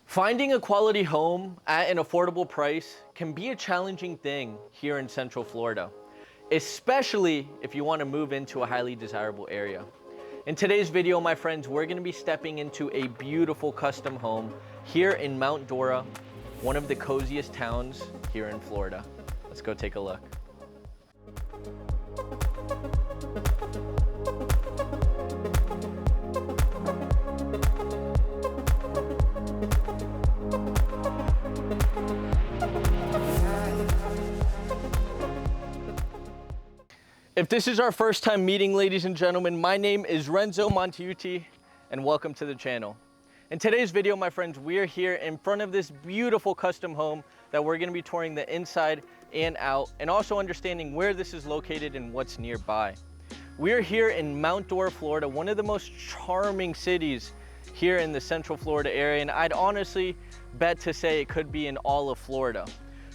Finding a quality home at an affordable price can be a challenging thing here in Central Florida, especially if you want to move into a highly desirable area. In today's video, my friends, we're going to be stepping into a beautiful custom home here in Mount Dora, one of the coziest towns here in Florida. Let's go take a look. If this is our first time meeting, ladies and gentlemen, my name is Renzo and welcome to the channel. In today's video, my friends, we're here in front of this beautiful custom home that we're gonna be touring the inside and out, and also understanding where this is located and what's nearby. We're here in Mount Dora, Florida, one of the most charming cities here in the Central Florida area, and I'd honestly bet to say it could be in all of Florida.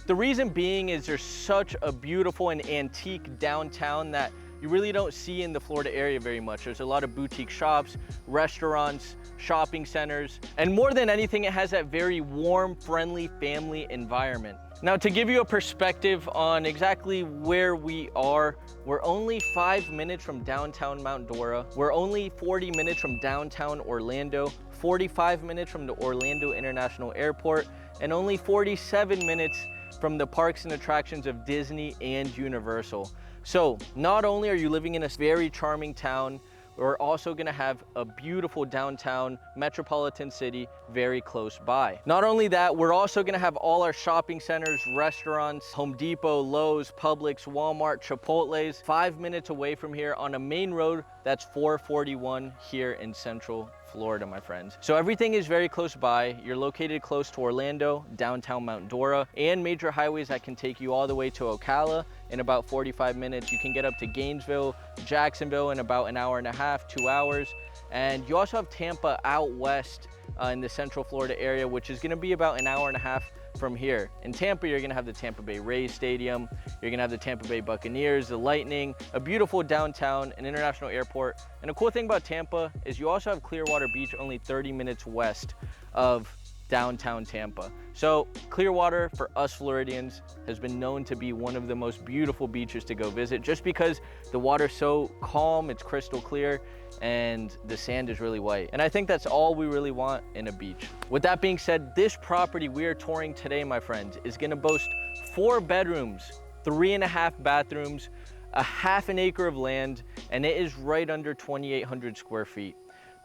The reason being is there's such a beautiful and antique downtown that you really don't see in the Florida area very much. There's a lot of boutique shops, restaurants, shopping centers, and more than anything, it has that very warm, friendly family environment. Now, to give you a perspective on exactly where we are, we're only 5 minutes from downtown Mount Dora. We're only 40 minutes from downtown Orlando, 45 minutes from the Orlando International Airport, and only 47 minutes from the parks and attractions of Disney and Universal. So not only are you living in a very charming town, we're also gonna have a beautiful downtown metropolitan city very close by. Not only that, we're also gonna have all our shopping centers, restaurants, Home Depot, Lowe's, Publix, Walmart, Chipotle's, 5 minutes away from here on a main road that's 441 here in Central Florida, my friends. So everything is very close by. You're located close to Orlando, downtown Mount Dora, and major highways that can take you all the way to Ocala in about 45 minutes. You can get up to Gainesville, Jacksonville in about an hour and a half, 2 hours. And you also have Tampa out west in the Central Florida area, which is gonna be about an hour and a half from here. In Tampa, you're gonna have the Tampa Bay Rays Stadium, you're gonna have the Tampa Bay Buccaneers, the Lightning, a beautiful downtown, an international airport. And a cool thing about Tampa is you also have Clearwater Beach only 30 minutes west of downtown Tampa. So Clearwater, for us Floridians, has been known to be one of the most beautiful beaches to go visit, just because the water's so calm, it's crystal clear, and the sand is really white. And I think that's all we really want in a beach. With that being said, this property we are touring today, my friends, is gonna boast 4 bedrooms, 3.5 bathrooms, a half an acre of land, and it is right under 2,800 square feet.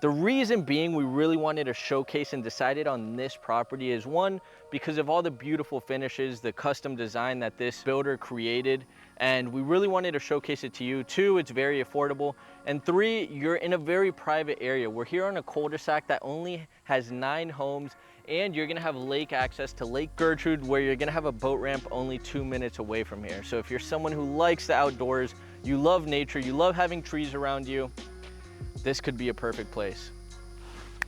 The reason being we really wanted to showcase and decided on this property is, one, because of all the beautiful finishes, the custom design that this builder created, and we really wanted to showcase it to you. 2, it's very affordable, and 3, you're in a very private area. We're here on a cul-de-sac that only has 9 homes, and you're gonna have lake access to Lake Gertrude, where you're gonna have a boat ramp only 2 minutes away from here. So if you're someone who likes the outdoors, you love nature, you love having trees around you, this could be a perfect place.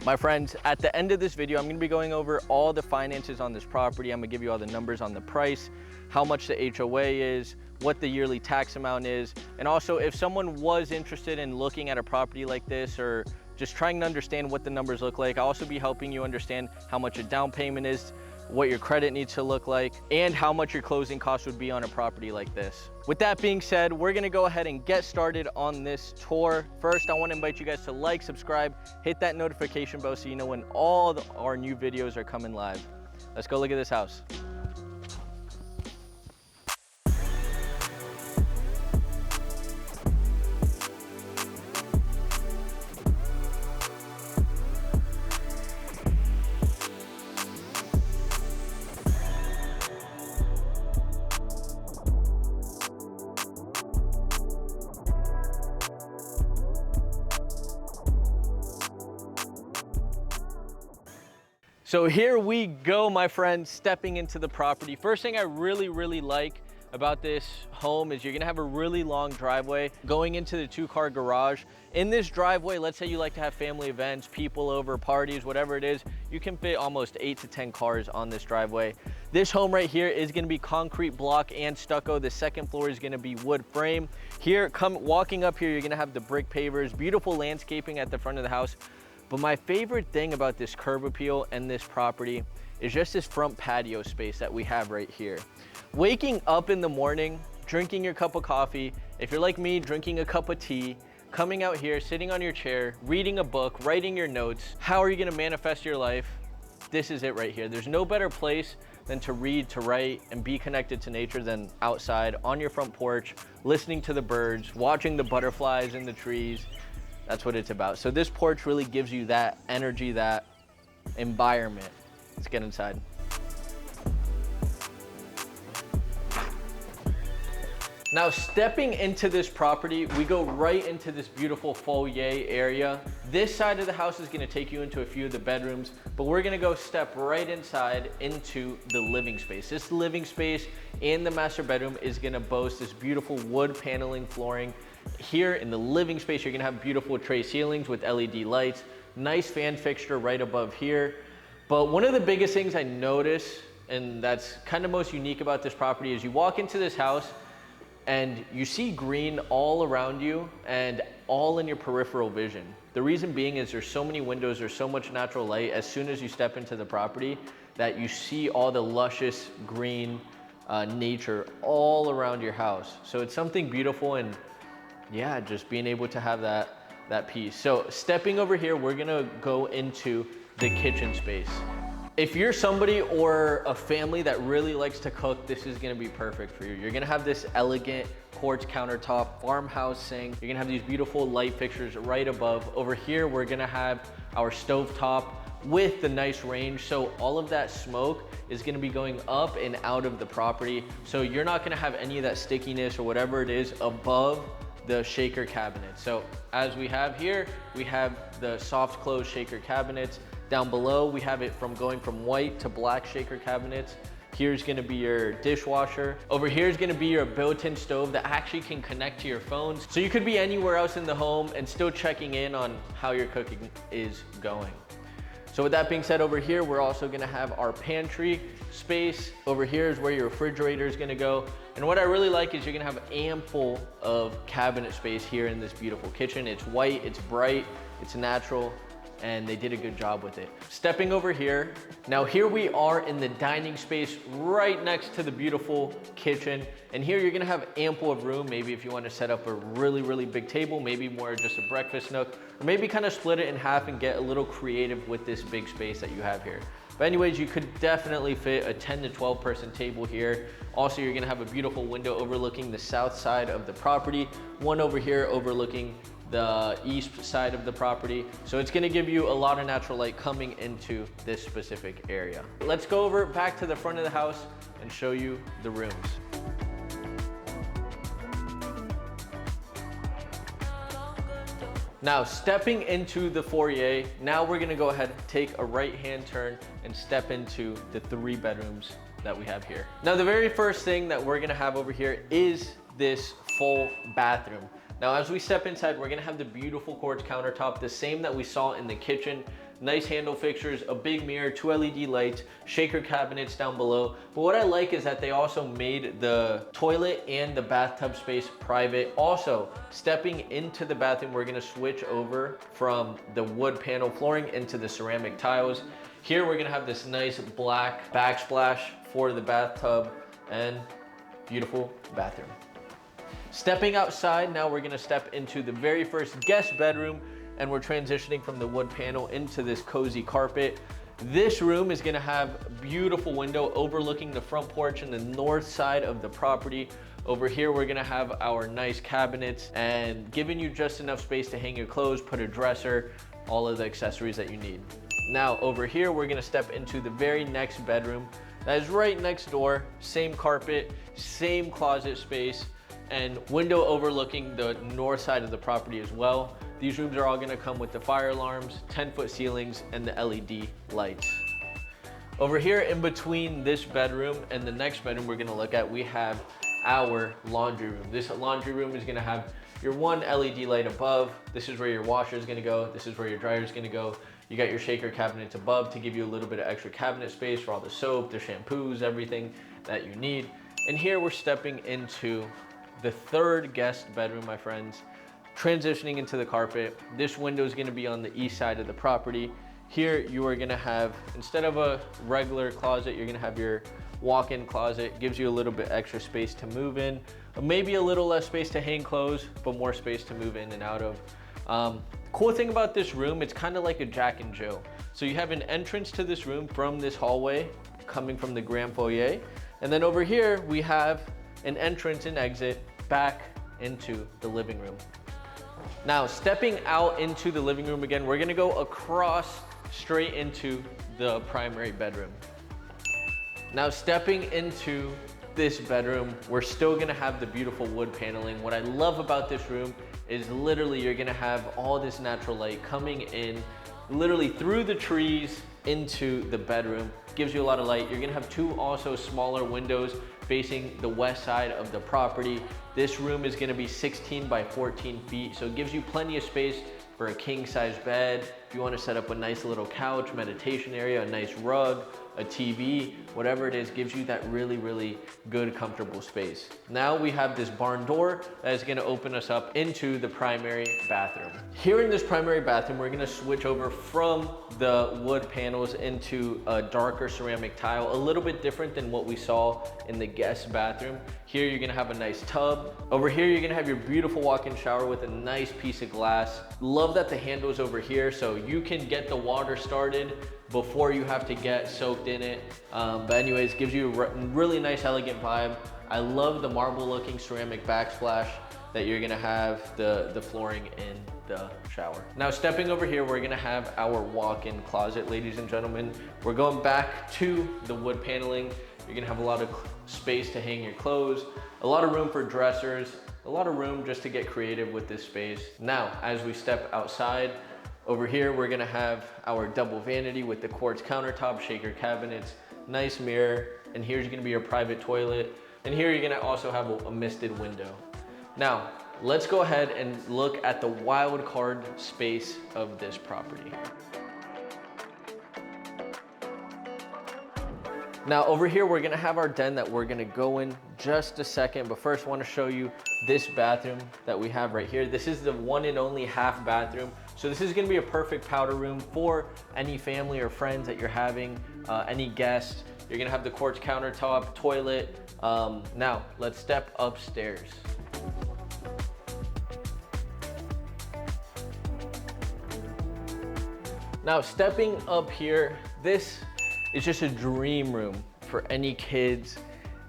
My friends, at the end of this video, I'm gonna be going over all the finances on this property. I'm gonna give you all the numbers on the price, how much the HOA is, what the yearly tax amount is, and also if someone was interested in looking at a property like this or just trying to understand what the numbers look like, I'll also be helping you understand how much a down payment is, what your credit needs to look like, and how much your closing costs would be on a property like this. With that being said, we're gonna go ahead and get started on this tour. First, I wanna invite you guys to like, subscribe, hit that notification bell so you know when all our new videos are coming live. Let's go look at this house. So here we go, my friends, stepping into the property. First thing I really like about this home is you're gonna have a really long driveway going into the 2-car garage. In this driveway, let's say you like to have family events, people over, parties, whatever it is, you can fit almost 8 to 10 cars on this driveway. This home right here is gonna be concrete block and stucco. The second floor is gonna be wood frame. Here, walking up here, you're gonna have the brick pavers, beautiful landscaping at the front of the house. But my favorite thing about this curb appeal and this property is just this front patio space that we have right here. Waking up in the morning, drinking your cup of coffee, if you're like me, drinking a cup of tea, coming out here, sitting on your chair, reading a book, writing your notes. How are you gonna manifest your life? This is it right here. There's no better place than to read, to write, and be connected to nature than outside on your front porch, listening to the birds, watching the butterflies in the trees. That's what it's about. So this porch really gives you that energy, that environment. Let's get inside. Now, stepping into this property, we go right into this beautiful foyer area. This side of the house is gonna take you into a few of the bedrooms, but we're gonna go step right inside into the living space. This living space and the master bedroom is gonna boast this beautiful wood paneling flooring. Here in the living space, you're gonna have beautiful tray ceilings with LED lights, nice fan fixture right above here. But one of the biggest things I notice, and that's kind of most unique about this property, is you walk into this house and you see green all around you and all in your peripheral vision. The reason being is there's so many windows, there's so much natural light as soon as you step into the property that you see all the luscious green nature all around your house. So it's something beautiful, and yeah, just being able to have that piece. So stepping over here, we're gonna go into the kitchen space. If you're somebody or a family that really likes to cook, this is gonna be perfect for you. You're gonna have this elegant quartz countertop, farmhouse sink. You're gonna have these beautiful light fixtures right above. Over here, we're gonna have our stovetop with the nice range. So all of that smoke is gonna be going up and out of the property. So you're not gonna have any of that stickiness or whatever it is above the shaker cabinet. So as we have here, we have the soft close shaker cabinets. Down below, we have it going from white to black shaker cabinets. Here's gonna be your dishwasher. Over here is gonna be your built-in stove that actually can connect to your phones. So you could be anywhere else in the home and still checking in on how your cooking is going. So with that being said, over here, we're also gonna have our pantry space. Over here is where your refrigerator is gonna go. And what I really like is you're gonna have ample of cabinet space here in this beautiful kitchen. It's white, it's bright, it's natural, and they did a good job with it. Stepping over here, now here we are in the dining space right next to the beautiful kitchen. And here you're gonna have ample of room, maybe if you wanna set up a really, really big table, maybe more just a breakfast nook, or maybe kind of split it in half and get a little creative with this big space that you have here. But anyways, you could definitely fit a 10 to 12 person table here. Also, you're gonna have a beautiful window overlooking the south side of the property, one over here overlooking the east side of the property. So it's gonna give you a lot of natural light coming into this specific area. Let's go over back to the front of the house and show you the rooms. Now, stepping into the foyer, now we're gonna go ahead and take a right-hand turn and step into the 3 bedrooms that we have here. Now, the very first thing that we're gonna have over here is this full bathroom. Now, as we step inside, we're gonna have the beautiful quartz countertop, the same that we saw in the kitchen. Nice handle fixtures, a big mirror, 2 LED lights, shaker cabinets down below. But what I like is that they also made the toilet and the bathtub space private. Also, stepping into the bathroom, we're gonna switch over from the wood panel flooring into the ceramic tiles. Here, we're gonna have this nice black backsplash for the bathtub and beautiful bathroom. Stepping outside, now we're gonna step into the very first guest bedroom, and we're transitioning from the wood panel into this cozy carpet. This room is gonna have beautiful window overlooking the front porch and the north side of the property. Over here, we're gonna have our nice cabinets and giving you just enough space to hang your clothes, put a dresser, all of the accessories that you need. Now, over here, we're gonna step into the very next bedroom. That is right next door, same carpet, same closet space, and window overlooking the north side of the property as well. These rooms are all gonna come with the fire alarms, 10-foot ceilings, and the LED lights. Over here in between this bedroom and the next bedroom we're gonna look at, we have our laundry room. This laundry room is gonna have your one LED light above. This is where your washer is gonna go. This is where your dryer is gonna go. You got your shaker cabinets above to give you a little bit of extra cabinet space for all the soap, the shampoos, everything that you need. And here we're stepping into the third guest bedroom, my friends. Transitioning into the carpet. This window is gonna be on the east side of the property. Here you are gonna have, instead of a regular closet, you're gonna have your walk-in closet. Gives you a little bit extra space to move in. Maybe a little less space to hang clothes, but more space to move in and out of. Cool thing about this room, it's kind of like a Jack and Jill. So you have an entrance to this room from this hallway coming from the grand foyer. And then over here, we have an entrance and exit back into the living room. Now, stepping out into the living room again, we're gonna go across straight into the primary bedroom. Now, stepping into this bedroom, we're still gonna have the beautiful wood paneling. What I love about this room is literally you're gonna have all this natural light coming in, literally through the trees into the bedroom. Gives you a lot of light. You're gonna have two also smaller windows facing the west side of the property. This room is gonna be 16 by 14 feet, so it gives you plenty of space for a king size bed. If you wanna set up a nice little couch, meditation area, a nice rug, a TV, whatever it is, gives you that really, really good, comfortable space. Now we have this barn door that is gonna open us up into the primary bathroom. Here in this primary bathroom, we're gonna switch over from the wood panels into a darker ceramic tile, a little bit different than what we saw in the guest bathroom. Here you're gonna have a nice tub. Over here, you're gonna have your beautiful walk-in shower with a nice piece of glass. Love that the handle is over here, so you can get the water started before you have to get soaked in it. But anyways, gives you a really nice, elegant vibe. I love the marble looking ceramic backsplash that you're gonna have the flooring in the shower. Now stepping over here, we're gonna have our walk-in closet, ladies and gentlemen. We're going back to the wood paneling. You're gonna have a lot of space to hang your clothes, a lot of room for dressers, a lot of room just to get creative with this space. Now, as we step outside, over here, we're gonna have our double vanity with the quartz countertop, shaker cabinets, nice mirror, and here's gonna be your private toilet. And here you're gonna also have a misted window. Now, let's go ahead and look at the wild card space of this property. Now over here, we're gonna have our den that we're gonna go in just a second, but first I wanna show you this bathroom that we have right here. This is the one and only half bathroom. So this is gonna be a perfect powder room for any family or friends that you're having, any guests. You're gonna have the quartz countertop, toilet. Now, let's step upstairs. Now, stepping up here, this is just a dream room for any kids,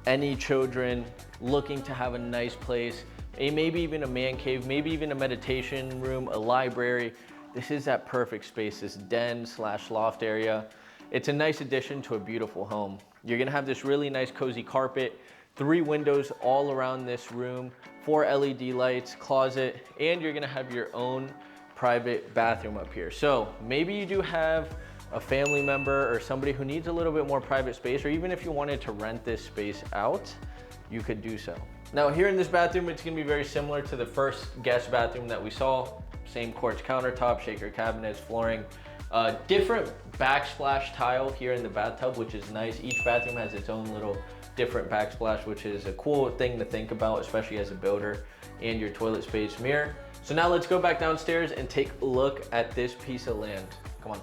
any children looking to have a nice place, maybe even a man cave, maybe even a meditation room, a library. This is that perfect space, this den slash loft area. It's a nice addition to a beautiful home. You're gonna have this really nice cozy carpet, 3 windows all around this room, 4 LED lights, closet, and you're gonna have your own private bathroom up here. So maybe you do have a family member or somebody who needs a little bit more private space, or even if you wanted to rent this space out, you could do so. Now here in this bathroom, it's gonna be very similar to the first guest bathroom that we saw. Same quartz countertop, shaker cabinets, flooring, different backsplash tile here in the bathtub, which is nice. Each bathroom has its own little different backsplash, which is a cool thing to think about, especially as a builder, and your toilet space mirror. So now let's go back downstairs and take a look at this piece of land. Come on.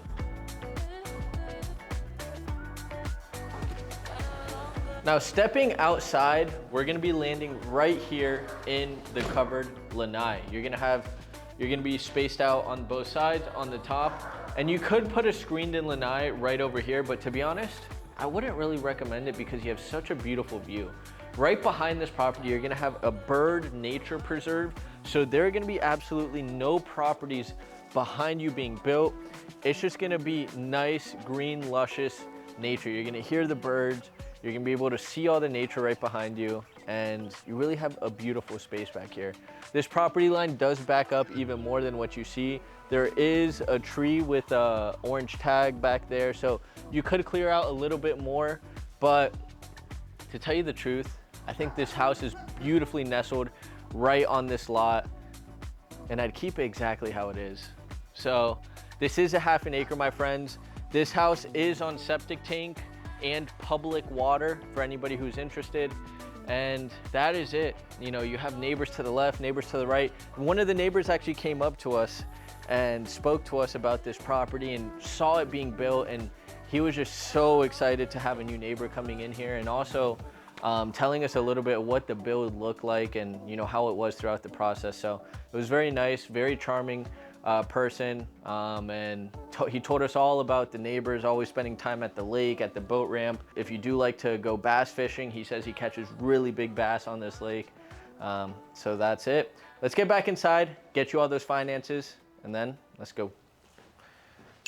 Now stepping outside, we're gonna be landing right here in the covered lanai. You're gonna be spaced out on both sides, on the top, and you could put a screened in lanai right over here, but to be honest, I wouldn't really recommend it because you have such a beautiful view. Right behind this property, you're gonna have a bird nature preserve, so there are gonna be absolutely no properties behind you being built. It's just gonna be nice, green, luscious nature. You're gonna hear the birds, you're gonna be able to see all the nature right behind you, and you really have a beautiful space back here. This property line does back up even more than what you see. There is a tree with a orange tag back there, so you could clear out a little bit more, but to tell you the truth, I think this house is beautifully nestled right on this lot, and I'd keep it exactly how it is. So this is a half an acre, my friends. This house is on septic tank and public water for anybody who's interested. And that is it. You know, you have neighbors to the left, neighbors to the right. One of the neighbors actually came up to us and spoke to us about this property and saw it being built, and he was just so excited to have a new neighbor coming in here, and also telling us a little bit what the build looked like and, you know, how it was throughout the process. So it was very nice, very charming person, and he told us all about the neighbors always spending time at the lake, at the boat ramp. If you do like to go bass fishing, he says he catches really big bass on this lake. So that's it. Let's get back inside, get you all those finances, and then let's go.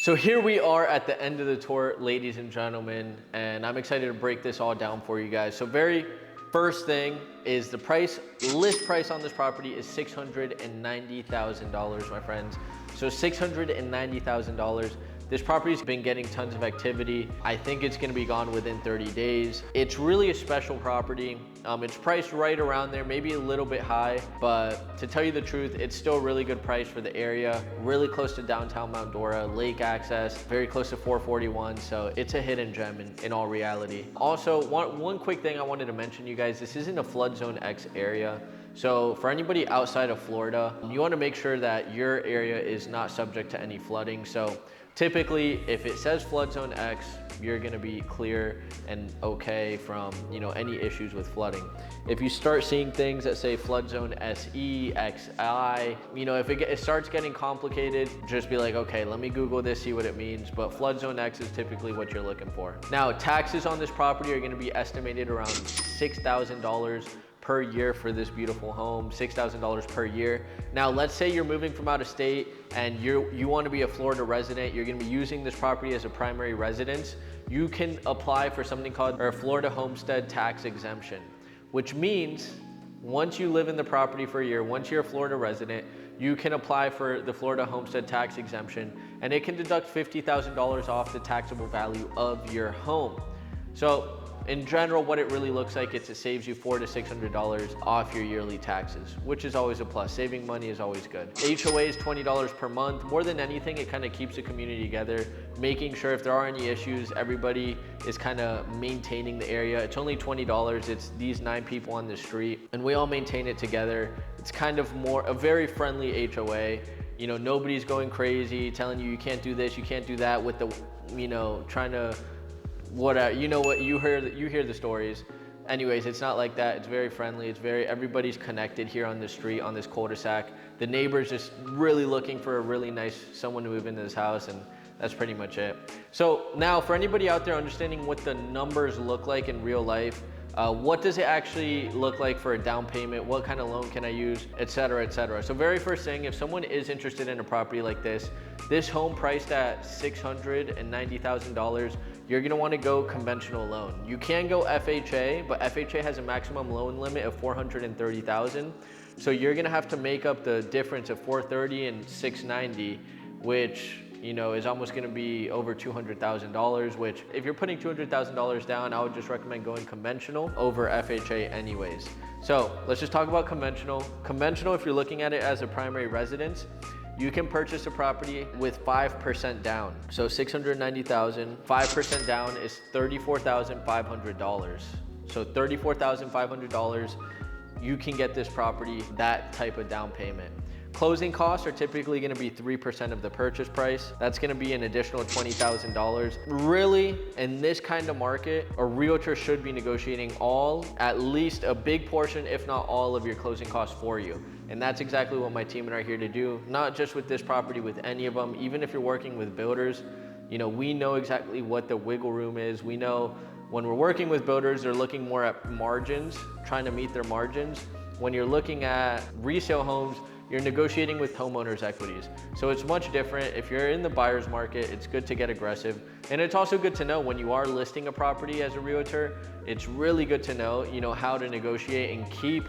So here we are at the end of the tour, ladies and gentlemen, and I'm excited to break this all down for you guys. So very first thing is the price, list price on this property is $690,000, my friends. So $690,000. This property's been getting tons of activity. I think it's gonna be gone within 30 days. It's really a special property. It's priced right around there, maybe a little bit high, but to tell you the truth, it's still a really good price for the area. Really close to downtown Mount Dora, lake access, very close to 441, so it's a hidden gem in all reality. Also, one quick thing I wanted to mention, you guys, this isn't a flood zone X area. So for anybody outside of Florida, you wanna make sure that your area is not subject to any flooding. So typically, if it says flood zone X, you're gonna be clear and okay from, you know, any issues with flooding. If you start seeing things that say flood zone SE, XI, you know, if it starts getting complicated, just be like, okay, let me Google this, see what it means. But flood zone X is typically what you're looking for. Now, taxes on this property are gonna be estimated around $6,000 per year for this beautiful home, $6,000 per year. Now, let's say you're moving from out of state and you want to be a Florida resident, you're going to be using this property as a primary residence. You can apply for something called a Florida homestead tax exemption, which means once you live in the property for a year, once you're a Florida resident, you can apply for the Florida homestead tax exemption, and it can deduct $50,000 off the taxable value of your home. So in general, what it really looks like, it saves you $400 to $600 off your yearly taxes, which is always a plus. Saving money is always good. HOA is $20 per month. More than anything, it kind of keeps the community together, making sure if there are any issues, everybody is kind of maintaining the area. It's only $20. It's these 9 people on the street, and we all maintain it together. It's kind of a very friendly HOA. You know, nobody's going crazy, telling you can't do this, you can't do that with the, you know, trying to, you know what, you hear the stories. Anyways, it's not like that. It's very friendly. Everybody's connected here on this street, on this cul-de-sac. The neighbor's just really looking for a really nice someone to move into this house, and that's pretty much it. So now, for anybody out there understanding what the numbers look like in real life, what does it actually look like for a down payment? What kind of loan can I use, et cetera, et cetera. So very first thing, if someone is interested in a property like this home priced at $690,000, you're gonna wanna go conventional loan. You can go FHA, but FHA has a maximum loan limit of $430,000. So you're gonna have to make up the difference of $430 and $690, which, you know, is almost gonna be over $200,000, which if you're putting $200,000 down, I would just recommend going conventional over FHA anyways. So let's just talk about conventional. Conventional, if you're looking at it as a primary residence, you can purchase a property with 5% down. So $690,000, 5% down is $34,500. So $34,500, you can get this property, that type of down payment. Closing costs are typically gonna be 3% of the purchase price. That's gonna be an additional $20,000. Really, in this kind of market, a realtor should be negotiating at least a big portion, if not all, of your closing costs for you. And that's exactly what my team and I are here to do, not just with this property, with any of them. Even if you're working with builders, you know, we know exactly what the wiggle room is. We know when we're working with builders, they're looking more at margins, trying to meet their margins. When you're looking at resale homes, you're negotiating with homeowners' equities. So it's much different. If you're in the buyer's market, it's good to get aggressive. And it's also good to know when you are listing a property as a realtor, it's really good to know, you know, how to negotiate and keep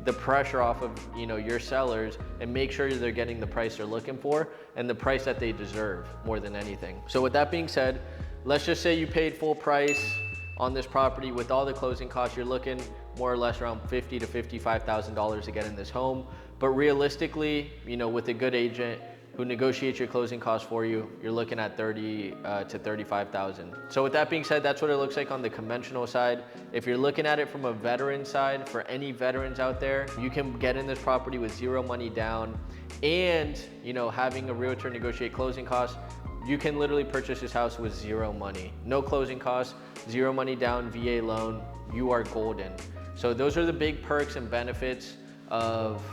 the pressure off of, you know, your sellers, and make sure they're getting the price they're looking for and the price that they deserve more than anything. So with that being said, let's just say you paid full price. on this property. With all the closing costs, you're looking more or less around $50,000 to $55,000 to get in this home. But realistically, you know, with a good agent who negotiates your closing costs for you, you're looking at $30,000 to $35,000. So with that being said, that's what it looks like on the conventional side. If you're looking at it from a veteran side, for any veterans out there, you can get in this property with zero money down, and you know, having a realtor negotiate closing costs, you can literally purchase this house with zero money. No closing costs, zero money down, VA loan, you are golden. So those are the big perks and benefits of,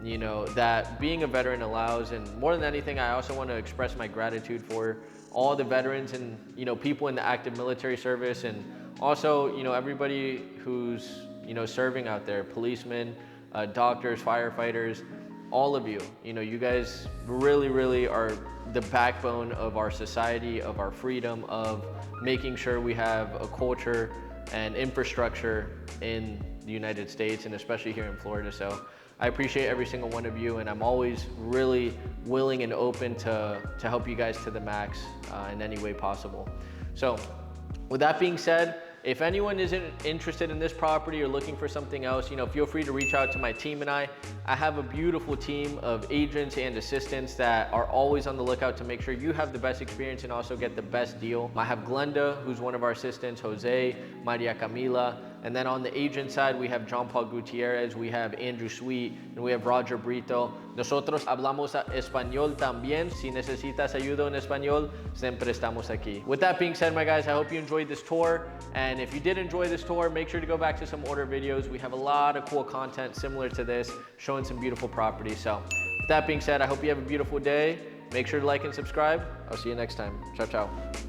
you know, that being a veteran allows. And more than anything, I also want to express my gratitude for all the veterans and, you know, people in the active military service, and also, you know, everybody who's, you know, serving out there, policemen, doctors, firefighters, all of you. You know, you guys really are the backbone of our society, of our freedom, of making sure we have a culture and infrastructure in the United States, and especially here in Florida. So I appreciate every single one of you, and I'm always really willing and open to help you guys to the max in any way possible. So with that being said, if anyone isn't interested in this property or looking for something else, you know, feel free to reach out to my team and I. I have a beautiful team of agents and assistants that are always on the lookout to make sure you have the best experience and also get the best deal. I have Glenda, who's one of our assistants, Jose, Maria Camila, and then on the agent side, we have John Paul Gutierrez, we have Andrew Sweet, and we have Roger Brito. Nosotros hablamos español también. Si necesitas ayuda en español, siempre estamos aquí. With that being said, my guys, I hope you enjoyed this tour. And if you did enjoy this tour, make sure to go back to some order videos. We have a lot of cool content similar to this, showing some beautiful properties. So with that being said, I hope you have a beautiful day. Make sure to like and subscribe. I'll see you next time. Ciao, ciao.